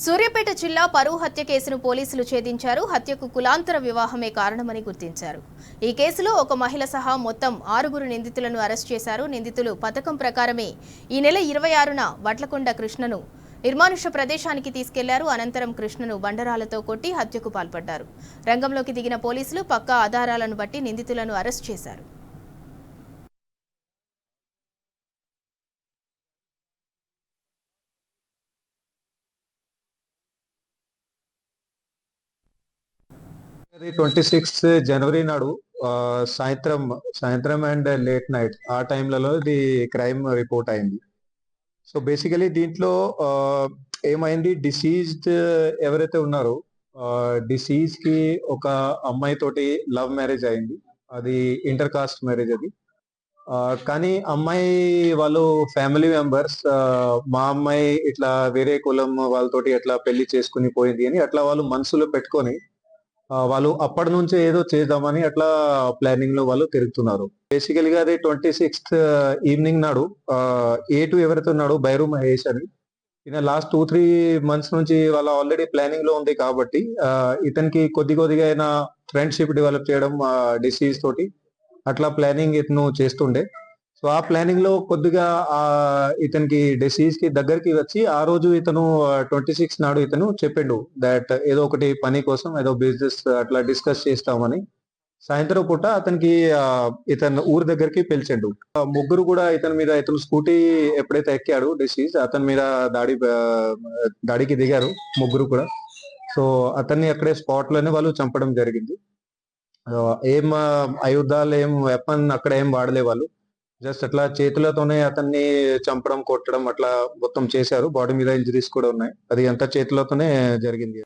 సూర్యాపేట జిల్లా పరువు హత్య కేసును పోలీసులు ఛేదించారు. హత్యకు కులాంతర వివాహమే కారణమని గుర్తించారు. ఈ కేసులో ఒక మహిళ సహా మొత్తం 6 నిందితులను అరెస్ట్ చేశారు. నిందితులు పథకం ప్రకారమే ఈ నెల 26న వడ్లకొండ కృష్ణను నిర్మానుష్య ప్రదేశానికి తీసుకెళ్లారు. అనంతరం కృష్ణను బండరాలతో కొట్టి హత్యకు పాల్పడ్డారు. రంగంలోకి దిగిన పోలీసులు పక్కా ఆధారాలను బట్టి నిందితులను అరెస్ట్ చేశారు. అది 26 జనవరి నాడు సాయంత్రం అండ్ లేట్ నైట్ ఆ టైంలలో ఇది క్రైమ్ రిపోర్ట్ అయింది. సో బేసికలీ దీంట్లో ఏమైంది, డిసీజ్డ్ ఎవరైతే ఉన్నారో డిసీజ్ కి ఒక అమ్మాయి తోటి లవ్ మ్యారేజ్ అయింది. అది ఇంటర్ కాస్ట్ మ్యారేజ్ అది. కానీ అమ్మాయి వాళ్ళు ఫ్యామిలీ మెంబర్స్ మా అమ్మాయి ఇట్లా వేరే కులం వాళ్ళతోటి ఎట్లా పెళ్లి చేసుకుని పోయింది అని అట్లా వాళ్ళు మనసులో పెట్టుకొని వాళ్ళు అప్పటి నుంచే ఏదో చేద్దామని అట్లా ప్లానింగ్ లో వాళ్ళు తిరుగుతున్నారు. బేసికల్ గా అది 26th ఈవినింగ్ నాడు A2 ఎవరైతే ఉన్నాడో బైరు మహేష్ అని, ఈయన లాస్ట్ 2-3 months నుంచి వాళ్ళ ఆల్రెడీ ప్లానింగ్ లో ఉంది కాబట్టి ఇతనికి కొద్దిగా అయినా ఫ్రెండ్షిప్ డెవలప్ చేయడం డిసీజ్ తోటి అట్లా ప్లానింగ్ ఇతను చేస్తుండే. సో ఆ ప్లానింగ్ లో కొద్దిగా ఇతనికి డిసీజ్ కి దగ్గరికి వచ్చి ఆ రోజు ఇతను 26 నాడు ఇతను చెప్పిండు దట్ ఏదో ఒకటి పని కోసం ఏదో బిజినెస్ అట్లా డిస్కస్ చేస్తామని. సాయంత్రం పూట అతనికి ఇతను ఊరి దగ్గరికి పిలిచిండు. ముగ్గురు కూడా ఇతను స్కూటీ ఎప్పుడైతే ఎక్కాడు డిసీజ్ అతని మీద దాడికి దిగారు ముగ్గురు కూడా. సో అతన్ని అక్కడే స్పాట్ లోనే వాళ్ళు చంపడం జరిగింది. ఏం ఆయుధాలు ఏం వెపన్ అక్కడ ఏం వాడలే వాళ్ళు. జస్ట్ అట్లా చేతులతోనే అతన్ని చంపడం కొట్టడం అట్లా మొత్తం చేశారు. బాడీ మీద ఇంజరీస్ కూడా ఉన్నాయి. అది అంతా చేతులతోనే జరిగింది.